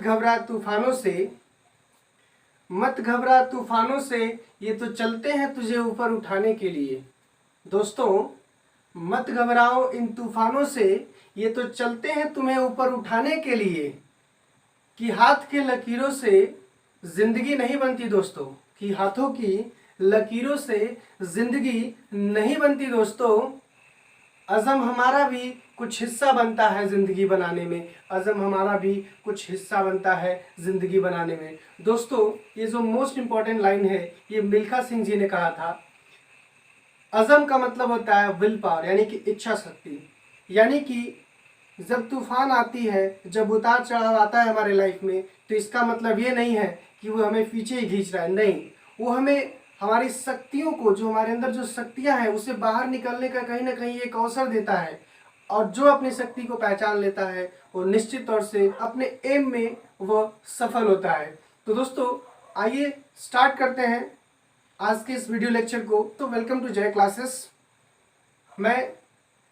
घबरा तूफानों से, मत घबरा तूफानों से, ये तो चलते हैं तुझे ऊपर उठाने के लिए। दोस्तों, मत घबराओ इन तूफानों से, ये तो चलते हैं तुम्हें ऊपर उठाने के लिए। कि हाथ के लकीरों से जिंदगी नहीं बनती दोस्तों, कि हाथों की लकीरों से जिंदगी नहीं बनती दोस्तों। अज़म हमारा भी कुछ हिस्सा बनता है ज़िंदगी बनाने में, अज़म हमारा भी कुछ हिस्सा बनता है ज़िंदगी बनाने में। दोस्तों, ये जो मोस्ट इम्पॉर्टेंट लाइन है, ये मिल्खा सिंह जी ने कहा था। अज़म का मतलब होता है विल पावर, यानी कि इच्छा शक्ति। यानी कि जब तूफान आती है, जब उतार चढ़ाव आता है हमारे लाइफ में, तो इसका मतलब ये नहीं है कि वो हमें पीछे ही खींच रहा है। नहीं, वो हमें हमारी शक्तियों को, जो हमारे अंदर जो शक्तियां हैं, उसे बाहर निकलने का कहीं ना कहीं एक अवसर देता है। और जो अपनी शक्ति को पहचान लेता है, वो निश्चित तौर से अपने एम में वह सफल होता है। तो दोस्तों, आइए स्टार्ट करते हैं आज के इस वीडियो लेक्चर को। तो वेलकम टू जय क्लासेस। मैं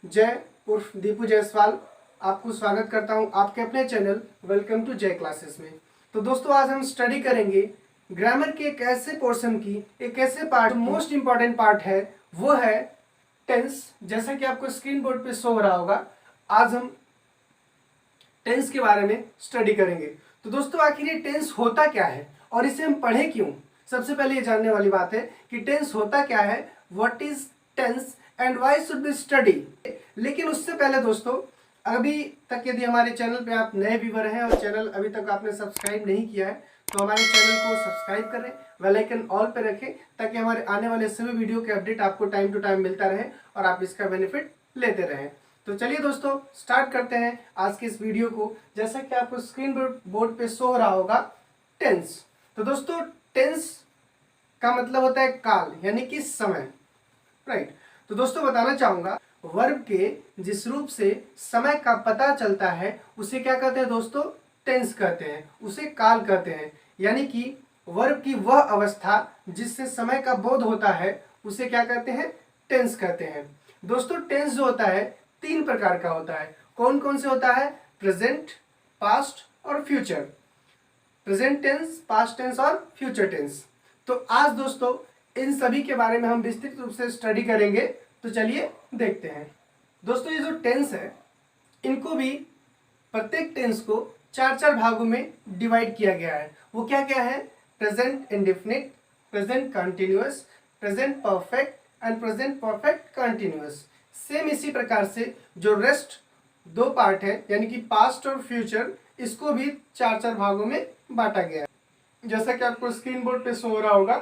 जय उर्फ दीपू जायसवाल आपको स्वागत करता हूं आपके अपने चैनल वेलकम टू जय क्लासेस में। तो दोस्तों, आज हम स्टडी करेंगे ग्रामर के एक ऐसे पोर्शन की, एक ऐसे पार्ट, मोस्ट इंपॉर्टेंट पार्ट है, वो है टेंस। जैसा कि आपको स्क्रीन बोर्ड पे शो हो रहा होगा, आज हम टेंस के बारे में स्टडी करेंगे। तो दोस्तों, आखिर ये टेंस होता क्या है और इसे हम पढ़ें क्यों? सबसे पहले ये जानने वाली बात है कि टेंस होता क्या है, what is tense and why should be study. लेकिन उससे पहले दोस्तों, अभी तक यदि हमारे चैनल पे आप नए व्यूवर हैं और चैनल अभी तक आपने सब्सक्राइब नहीं किया है, तो हमारे चैनल को सब्सक्राइब करें, बेल आइकन ऑल पे रखें, ताकि हमारे आने वाले सभी वीडियो के अपडेट आपको टाइम टू टाइम मिलता रहे और आप इसका बेनिफिट लेते रहें। तो चलिए दोस्तों, स्टार्ट करते हैं आज के इस वीडियो को। जैसा कि आपको स्क्रीन बोर्ड पे शो हो रहा होगा, टेंस। तो दोस्तों, टेंस का मतलब होता है काल, यानी कि समय, राइट। तो दोस्तों, बताना चाहूंगा, वर्ब के जिस रूप से समय का पता चलता है, उसे क्या कहते हैं दोस्तों? टेंस कहते हैं, उसे काल कहते हैं। यानी कि वर्ब की वह अवस्था जिससे समय का बोध होता है, उसे क्या कहते हैं? टेंस कहते हैं। दोस्तों, टेंस जो होता है, तीन प्रकार का होता है। कौन कौन से होता है? प्रेजेंट, पास्ट और future. Present tense, past tense और फ्यूचर टेंस। तो आज दोस्तों, इन सभी के बारे में हम विस्तृत रूप से स्टडी करेंगे। तो चलिए देखते हैं। दोस्तों, ये जो टेंस है, इनको भी, प्रत्येक टेंस को चार चार भागों में डिवाइड किया गया है। वो क्या क्या है? Present indefinite, present continuous, present perfect and present perfect continuous. Same इसी प्रकार से जो रेस्ट दो पार्ट है, यानी कि पास्ट और फ्यूचर, इसको भी चार चार भागों में बांटा गया है। जैसा कि आपको स्क्रीन बोर्ड पे शो हो रहा होगा,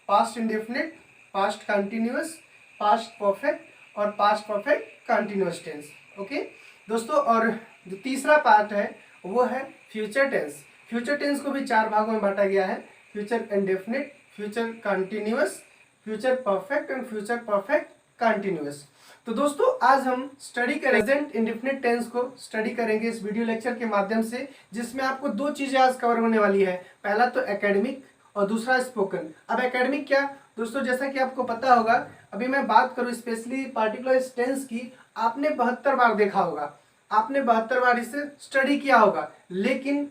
past indefinite, past continuous, past perfect और past perfect continuous tense. Okay दोस्तों, और जो तीसरा पार्ट है वो है फ्यूचर टेंस। फ्यूचर टेंस को भी चार भागों में बांटा गया है। Future indefinite, future continuous, future perfect and future perfect continuous. तो दोस्तों, आज हम स्टडी करेंगे प्रेजेंट इंडेफिनिट टेंस को स्टडी करेंगे इस वीडियो लेक्चर के माध्यम से, जिसमें आपको दो चीजें आज कवर होने वाली है। पहला तो एकेडमिक और दूसरा स्पोकन। अब एकेडमिक क्या दोस्तों? जैसा कि आपको पता होगा, अभी मैं बात करूं स्पेशली पार्टिकुलर टेंस की, आपने 72 बार देखा होगा, आपने 72 बार इसे स्टडी किया होगा, लेकिन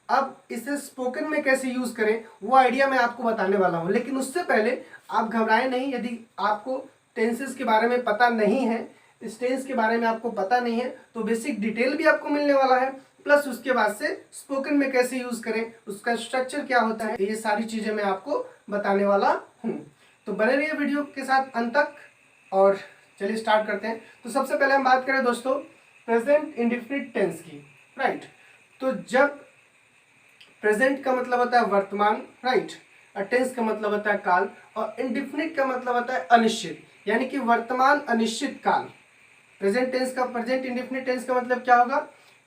अब इसे स्पोकन में कैसे यूज करें, वो आइडिया मैं आपको बताने वाला हूं। लेकिन उससे पहले आप घबराएं नहीं। यदि आपको टेंसेस के बारे में पता नहीं है, इस टेंस के बारे में आपको पता नहीं है, तो बेसिक डिटेल भी आपको मिलने वाला है, प्लस उसके बाद से स्पोकन में कैसे यूज करें, उसका स्ट्रक्चर क्या होता है, ये सारी चीजें मैं आपको बताने वाला हूं। तो बने रहिए वीडियो के साथ अंत तक, और चलिए स्टार्ट करते हैं। तो सबसे पहले हम बात करें दोस्तों प्रेजेंट इंडेफिनिट टेंस की, राइट। तो जब प्रेजेंट का मतलब होता है वर्तमान, राइट, और टेंस का मतलब होता है काल, और इंडेफिनिट का मतलब होता है अनिश्चित, यानी कि वर्तमान अनिश्चित काल। प्रेजेंट टेंस का, प्रेजेंट इंडेफिनिट टेंस का मतलब क्या होगा?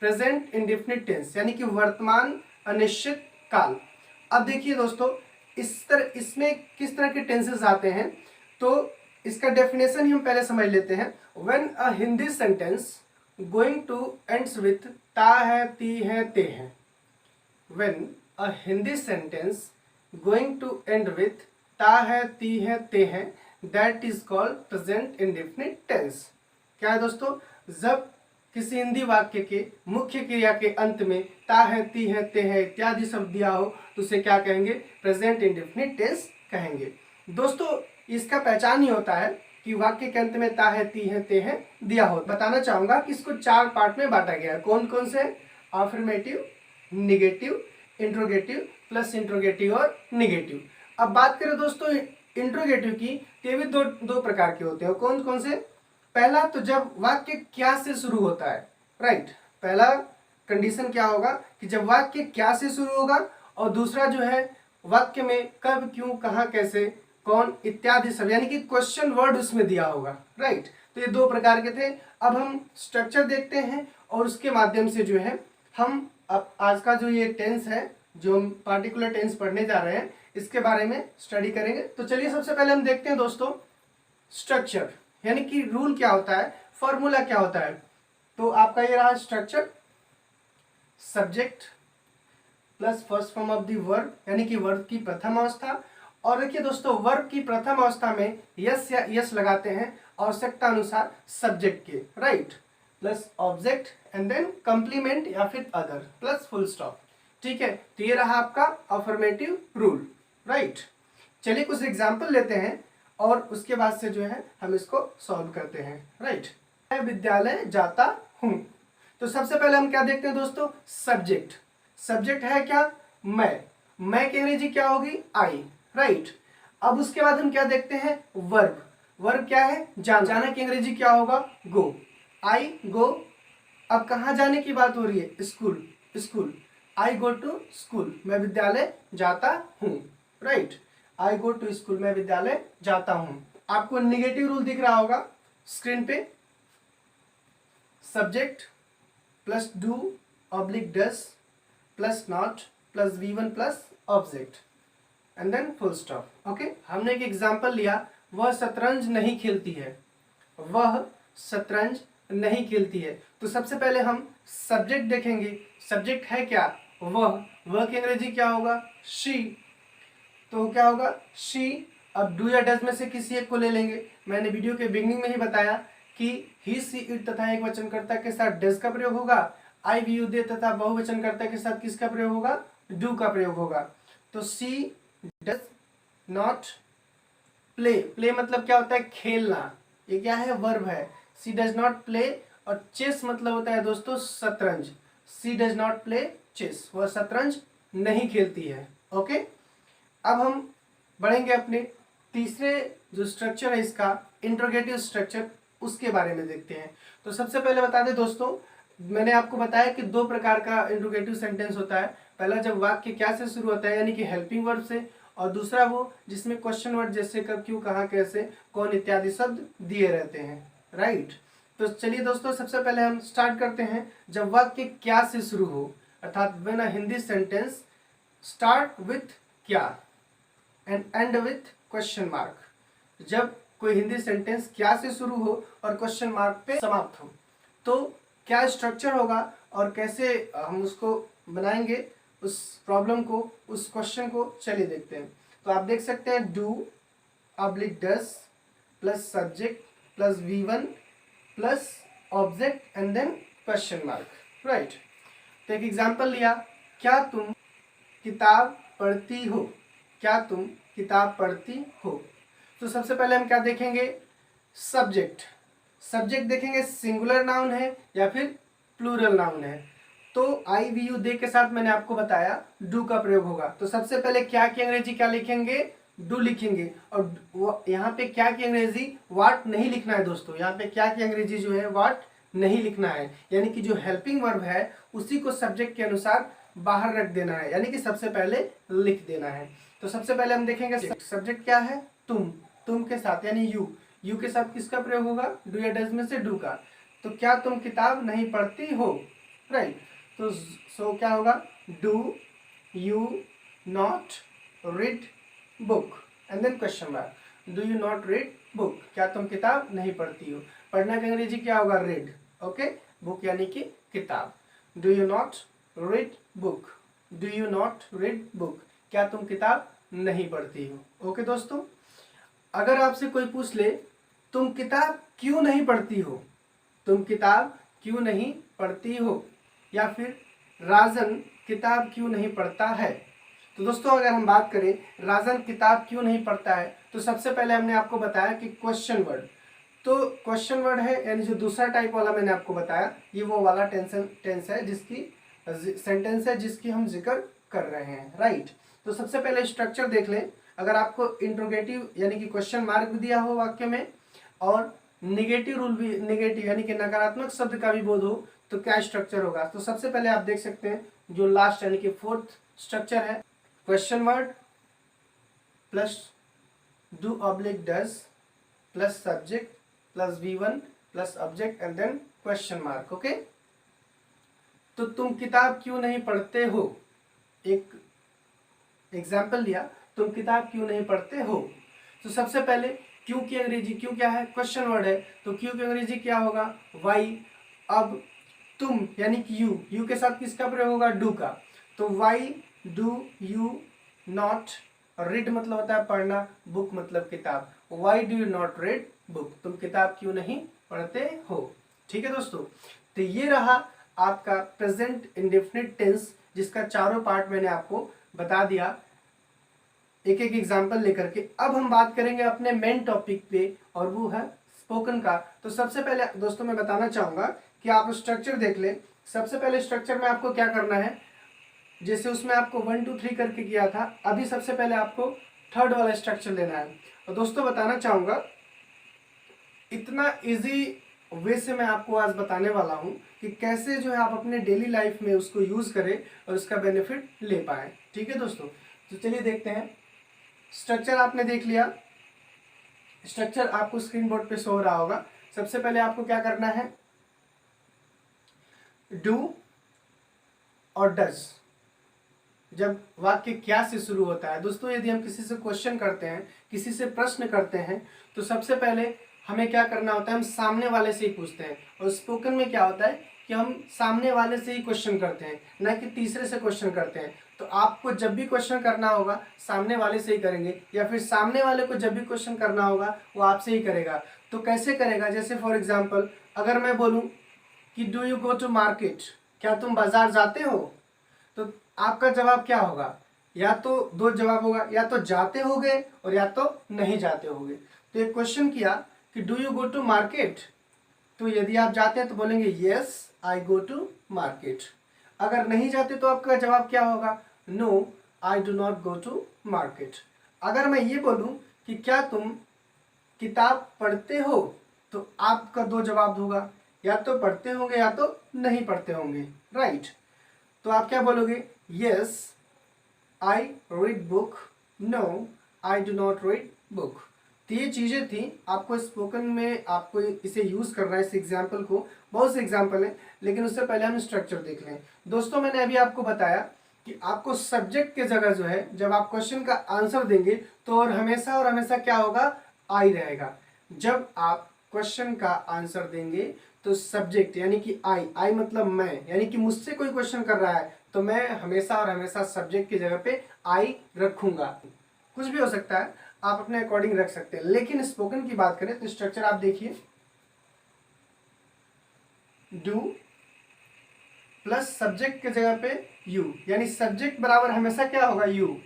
प्रेजेंट इंडेफिनिट टेंस, यानी कि वर्तमान अनिश्चित काल। अब देखिए दोस्तों, इसमें किस तरह के टेंसेस आते हैं, तो इसका डेफिनेशन ही हम पहले समझ लेते हैं। When a Hindi sentence going to ends with ता है, ती है, ते है। When a Hindi sentence going to end with ता है, ती है, ते है, that is called present indefinite tense. क्या है दोस्तों? जब किसी हिंदी वाक्य के मुख्य क्रिया के अंत में ता है, ती है, ते है इत्यादि शब्द दिया हो तो उसे क्या कहेंगे? प्रेजेंट इंडेफिनिट टेंस कहेंगे। दोस्तों इसका पहचान ही होता है कि वाक्य के अंत में ता है, ती है, ते है दिया हो। बताना चाहूंगा कि इसको 4 पार्ट में बांटा गया है। कौन कौन से? Affirmative, negative, interrogative, plus interrogative और निगेटिव। अब बात करें दोस्तों इंट्रोगेटिव की, तो ये भी दो प्रकार के होते हैं। कौन कौन से? पहला तो जब वाक्य क्या से शुरू होता है, राइट। पहला कंडीशन क्या होगा कि जब वाक्य क्या से शुरू होगा, और दूसरा जो है वाक्य में कब, क्यों, कहाँ, कैसे, कौन इत्यादि सब, यानी कि क्वेश्चन वर्ड उसमें दिया होगा, राइट। तो ये 2 प्रकार के थे। अब हम स्ट्रक्चर देखते हैं और उसके माध्यम से जो है हम अब आज का जो ये टेंस है, जो हम पार्टिकुलर टेंस पढ़ने जा रहे हैं, इसके बारे में स्टडी करेंगे। तो चलिए सबसे पहले हम देखते हैं दोस्तों स्ट्रक्चर, यानी कि रूल क्या होता है, फॉर्मूला क्या होता है। तो आपका ये रहा structure, subject plus first form of the verb, यानी कि वर्ब की प्रथम अवस्था। और देखिए दोस्तों वर्ब की प्रथम अवस्था में यस या यस लगाते हैं आवश्यकता अनुसार सब्जेक्ट के, right, plus object and then complement या फिर अदर प्लस फुल स्टॉप। ठीक है, तो ये रहा आपका अफर्मेटिव रूल, राइट। चलिए कुछ एग्जाम्पल लेते हैं और उसके बाद से जो है हम इसको सॉल्व करते हैं, राइट। मैं विद्यालय जाता हूँ। तो सबसे पहले हम क्या देखते हैं दोस्तों? सब्जेक्ट। सब्जेक्ट है क्या? मैं की अंग्रेजी क्या होगी? आई, राइट। अब उसके बाद हम क्या देखते हैं? वर्ब। वर्ब क्या है? जाना की अंग्रेजी क्या होगा? गो। आई गो। अब कहाँ जाने की बात हो रही है? School. School, I go to school, मैं विद्यालय जाता हूँ, right. I go to school, मैं विद्यालय जाता हूँ। आपको निगेटिव रूल दिख रहा होगा स्क्रीन पे। Subject plus do oblique does plus not plus V1 plus object and then full stop. Okay, हमने एक एग्जांपल लिया, वह शतरंज नहीं खेलती है। वह शतरंज नहीं खेलती है। तो सबसे पहले हम सब्जेक्ट देखेंगे। सब्जेक्ट है क्या? वह की अंग्रेजी क्या होगा? शी। तो क्या होगा? शी। अब डू या डज में से किसी एक को ले लेंगे। मैंने वीडियो के बिगनिंग में ही बताया कि ही, सी, इट तथा एक वचनकर्ता के साथ डज का प्रयोग होगा। आई, वी, यू, दे तथा बहुवचनकर्ता के साथ किसका प्रयोग होगा? डू का प्रयोग होगा। तो सी डज नॉट प्ले। प्ले मतलब क्या होता है? खेलना। ये क्या है? वर्ब है। सी डज नॉट प्ले। और चेस मतलब होता है दोस्तों शतरंज। सी डज नॉट प्ले चेस, वह शतरंज नहीं खेलती है। ओके, अब हम बढ़ेंगे अपने तीसरे जो स्ट्रक्चर है इसका, इंट्रोगेटिव स्ट्रक्चर, उसके बारे में देखते हैं। तो सबसे पहले बता दें दोस्तों, मैंने आपको बताया कि 2 प्रकार का इंट्रोगेटिव सेंटेंस होता है। पहला जब वाक्य क्या से शुरू होता है, यानी कि हेल्पिंग वर्ब से, और दूसरा वो जिसमें क्वेश्चन वर्ड जैसे कब, क्यों, कहाँ, कैसे, कौन इत्यादि शब्द दिए रहते हैं, राइट। तो चलिए दोस्तों सबसे पहले हम स्टार्ट करते हैं। जब वाक्य क्या से शुरू हो, अर्थात when a Hindi sentence start with क्या and end with question mark. जब कोई हिंदी सेंटेंस क्या से शुरू हो और क्वेश्चन मार्क पे समाप्त हो, तो क्या स्ट्रक्चर होगा और कैसे हम उसको बनाएंगे, उस प्रॉब्लम को, उस क्वेश्चन को। चलिए देखते हैं। तो आप देख सकते हैं do oblique does plus subject plus V1 plus object and then question mark, right. तो एक एग्जांपल लिया, क्या तुम किताब पढ़ती हो? क्या तुम किताब पढ़ती हो? तो सबसे पहले हम क्या देखेंगे? सब्जेक्ट। सब्जेक्ट देखेंगे सिंगुलर नाउन है या फिर प्लूरल नाउन है। तो आई, वी, यू, दे के साथ मैंने आपको बताया डू का प्रयोग होगा। तो सबसे पहले क्या की अंग्रेजी क्या लिखेंगे? डू लिखेंगे। और यहाँ पे क्या की अंग्रेजी वाट नहीं लिखना है दोस्तों। यहाँ पे क्या की अंग्रेजी जो है वाट नहीं लिखना है, यानी कि जो हेल्पिंग वर्ब है उसी को सब्जेक्ट के अनुसार बाहर रख देना है, यानी कि सबसे पहले लिख देना है। तो सबसे पहले हम देखेंगे सब्जेक्ट क्या है? तुम के साथ, यानी यू के साथ किसका प्रयोग होगा? डू या डज में से डू का। तो क्या तुम किताब नहीं पढ़ती हो, राइट। तो सो क्या होगा? Do you not read book and then question mark. Do you not read book, क्या तुम किताब नहीं पढ़ती हो। पढ़ना का अंग्रेजी क्या होगा? रीड। ओके, बुक यानी कि किताब। Do you not read book, do you not read book, क्या तुम किताब नहीं पढ़ती हो। ओके दोस्तों, अगर आपसे कोई पूछ ले तुम किताब क्यों नहीं पढ़ती हो, तुम किताब क्यों नहीं पढ़ती हो, या फिर राजन किताब क्यों नहीं पढ़ता है। तो दोस्तों अगर हम बात करें राजन किताब क्यों नहीं पढ़ता है, तो सबसे पहले हमने आपको बताया कि क्वेश्चन वर्ड, तो क्वेश्चन वर्ड है यानी जो दूसरा टाइप वाला मैंने आपको बताया ये वो वाला टेंस है जिसकी सेंटेंस है जिसकी हम जिक्र कर रहे हैं, राइट। तो सबसे पहले स्ट्रक्चर देख लें। अगर आपको इंट्रोगेटिव यानी कि क्वेश्चन मार्क भी दिया हो वाक्य में और निगेटिव रूल भी, निगेटिव यानी कि नकारात्मक शब्द का भी बोध हो, तो क्या स्ट्रक्चर होगा। तो सबसे पहले आप देख सकते हैं जो लास्ट यानी कि फोर्थ स्ट्रक्चर है, question word plus do oblique does plus subject plus V1 plus object and then question mark. Okay, तो तुम किताब क्यों नहीं पढ़ते हो, एक एग्जाम्पल लिया, तुम किताब क्यों नहीं पढ़ते हो। तो सबसे पहले क्यों की अंग्रेजी, क्यों क्या है, क्वेश्चन वर्ड है, तो क्यों की अंग्रेजी क्या होगा, वाई। अब तुम यानी कि यू के साथ किसका प्रयोग होगा, डू का, तो why do you not read मतलब होता है पढ़ना, बुक मतलब किताब, why do you not read book, तुम किताब क्यों नहीं पढ़ते हो। ठीक है दोस्तों, तो ये रहा आपका प्रेजेंट इंडेफिनिट टेंस जिसका चारों पार्ट मैंने आपको बता दिया एक एक एग्जाम्पल लेकर के। अब हम बात करेंगे अपने मेन टॉपिक पे और वो है स्पोकन का। तो सबसे पहले दोस्तों मैं बताना चाहूंगा कि आप स्ट्रक्चर देख लें। सबसे पहले स्ट्रक्चर में आपको क्या करना है, जैसे उसमें आपको 1 2 3 करके किया था, अभी सबसे पहले आपको थर्ड वाला स्ट्रक्चर लेना है। और दोस्तों बताना चाहूंगा इतना इजी वे से मैं आपको आज बताने वाला हूं कि कैसे जो है आप अपने डेली लाइफ में उसको यूज करें और उसका बेनिफिट ले पाए। ठीक है दोस्तों, तो चलिए देखते हैं। स्ट्रक्चर आपने देख लिया, स्ट्रक्चर आपको स्क्रीन बोर्ड पे शो हो रहा होगा। सबसे पहले आपको क्या करना है, डू और डज जब वाक्य क्या से शुरू होता है। दोस्तों यदि हम किसी से क्वेश्चन करते हैं, किसी से प्रश्न करते हैं, तो सबसे पहले हमें क्या करना होता है, हम सामने वाले से ही पूछते हैं। और स्पोकन में क्या होता है कि हम सामने वाले से ही क्वेश्चन करते हैं, न कि तीसरे से क्वेश्चन करते हैं। तो आपको जब भी क्वेश्चन करना होगा सामने वाले से ही करेंगे, या फिर सामने वाले को जब भी क्वेश्चन करना होगा वो आपसे ही करेगा। तो कैसे करेगा, जैसे फॉर एग्जाम्पल अगर मैं बोलूँ कि do you go to market, क्या तुम बाजार जाते हो, तो आपका जवाब क्या होगा, या तो दो जवाब होगा, या तो जाते होगे और या तो नहीं जाते होगे। तो एक क्वेश्चन किया कि do you go to market, तो यदि आप जाते हैं तो बोलेंगे yes I go to market. अगर नहीं जाते तो आपका जवाब क्या होगा, no I do not go to market. अगर मैं ये बोलूं कि क्या तुम किताब पढ़ते हो, तो आपका दो जवाब होगा, या तो पढ़ते होंगे या तो नहीं पढ़ते होंगे, राइट। तो आप क्या बोलोगे, yes I read book, no I do not read book. तो ये चीज़ें थी, आपको स्पोकन में आपको इसे यूज़ करना है। इस एग्जाम्पल को, बहुत से एग्जाम्पल हैं, लेकिन उससे पहले हम स्ट्रक्चर देख लें। दोस्तों मैंने अभी आपको बताया कि आपको सब्जेक्ट के जगह जो है जब आप क्वेश्चन का आंसर देंगे तो और हमेशा क्या होगा, आई रहेगा। जब आप क्वेश्चन का आंसर देंगे तो सब्जेक्ट यानी कि आई मतलब मैं, यानी कि मुझसे कोई क्वेश्चन कर रहा है तो मैं हमेशा और हमेशा सब्जेक्ट की जगह पे आई रखूंगा। कुछ भी हो सकता है, आप अपने अकॉर्डिंग रख सकते हैं। लेकिन स्पोकन की बात करें तो स्ट्रक्चर आप देखिए, डू प्लस सब्जेक्ट के जगह पे यू, यानी सब्जेक्ट बराबर हमेशा क्या होगा, यू।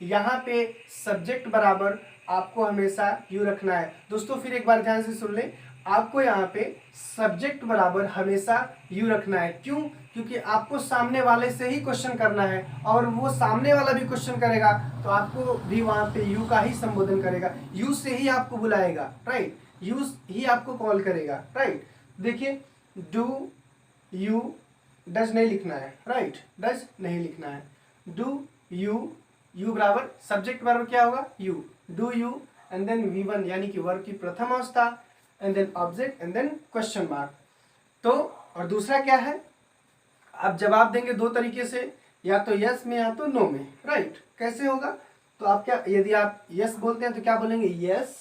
यहाँ पे सब्जेक्ट बराबर आपको हमेशा यू रखना है। दोस्तों फिर एक बार ध्यान से सुन लें, आपको यहाँ पे सब्जेक्ट बराबर हमेशा यू रखना है। क्यों, क्योंकि आपको सामने वाले से ही क्वेश्चन करना है और वो सामने वाला भी क्वेश्चन करेगा तो आपको भी वहाँ पे यू का ही संबोधन करेगा, यू से ही आपको बुलाएगा, राइट, यू ही आपको कॉल करेगा, राइट। देखिए डू यू, डज नहीं लिखना है, राइट, डज नहीं लिखना है, डू यू, यू बराबर सब्जेक्ट बराबर क्या होगा, you, do you and then V1 यानी कि वर्ब की प्रथम अवस्था and then object and then question mark. तो और दूसरा क्या है, आप जवाब देंगे दो तरीके से, या तो यस में या तो नो में, राइट। कैसे होगा, तो आप क्या, यदि आप यस बोलते हैं तो क्या बोलेंगे, यस,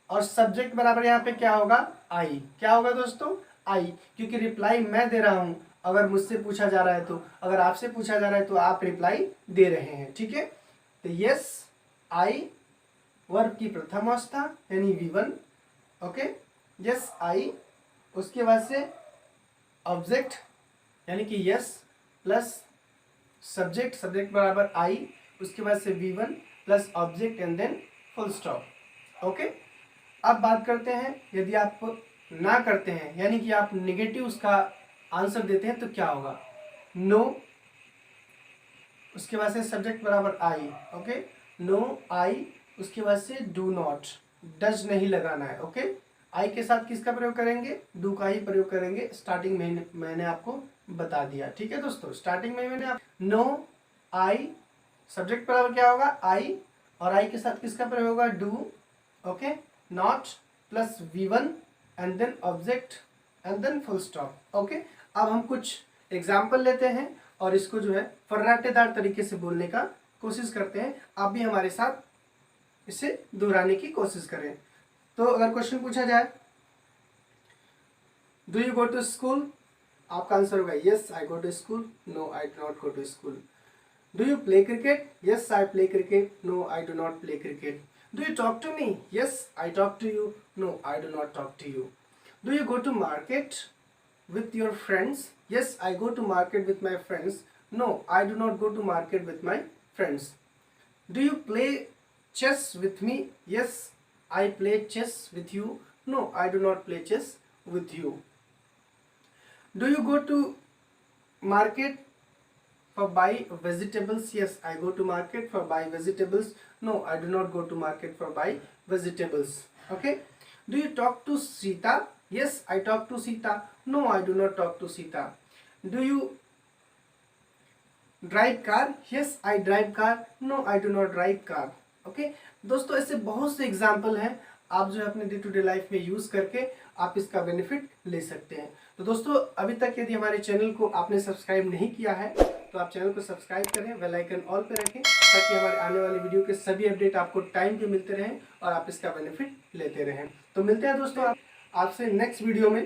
और सब्जेक्ट बराबर यहाँ पे क्या होगा, आई। क्या होगा दोस्तों, आई, क्योंकि रिप्लाई मैं दे रहा हूं। अगर मुझसे पूछा जा रहा है तो, अगर आपसे पूछा जा रहा है तो आप रिप्लाई दे रहे हैं, ठीक है। तो यस आई वर्ब की प्रथम अवस्था यानी V1, ओके, यस आई, उसके बाद से ऑब्जेक्ट यानी कि यस प्लस सब्जेक्ट, सब्जेक्ट बराबर आई, उसके बाद से V1 plus object and then full stop. Okay, अब बात करते हैं यदि आप ना करते हैं यानी कि आप नेगेटिव उसका आंसर देते हैं तो क्या होगा। नो, उसके बाद से सब्जेक्ट बराबर आई, ओके, नो आई, उसके बाद से डू नॉट, डज नहीं लगाना है। ओके, आई के साथ किसका प्रयोग करेंगे, डू का ही प्रयोग करेंगे। स्टार्टिंग में मैंने आपको बता दिया, ठीक है दोस्तों। स्टार्टिंग में मैंने नो आई, सब्जेक्ट बराबर क्या होगा आई, और आई के साथ किसका प्रयोग होगा do, okay, not plus V1 and then object and then full stop. Okay, अब हम कुछ एग्जाम्पल लेते हैं और इसको जो है फर्राटेदार तरीके से बोलने का कोशिश करते हैं। आप भी हमारे साथ इसे दोहराने की कोशिश करें। तो अगर क्वेश्चन पूछा जाए do you go to school, आपका आंसर होगा yes I go to school, no I do not go to school. Do you play cricket, yes I play cricket, no I do not play cricket. Do you talk to me, yes I talk to you, no I do not talk to you. Do you go to market with your friends, yes I go to market with my friends, no I do not go to market with my friends. Do you play chess with me, yes I play chess with you, no I do not play chess with you. Do you go to market for buy vegetables, yes I go to market for buy vegetables, no I do not go to market for buy vegetables. Okay, do you talk to Sita, yes I talk to Sita, no I do not talk to Sita. Do you drive car, yes I drive car, no I do not drive car. Okay दोस्तों, ऐसे बहुत से example हैं, आप जो है अपने day to day life में यूज करके आप इसका बेनिफिट ले सकते हैं। तो दोस्तों, अभी तक यदि हमारे चैनल को आपने सब्सक्राइब नहीं किया है तो आप चैनल को सब्सक्राइब करें, बेल आइकन ऑल पे रखें ताकि हमारे आने वाले वीडियो के सभी अपडेट आपको टाइम पे मिलते रहें और आप इसका बेनिफिट लेते रहें। तो मिलते हैं दोस्तों आपसे नेक्स्ट वीडियो में,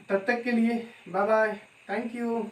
तब तक के लिए बाय बाय, थैंक यू।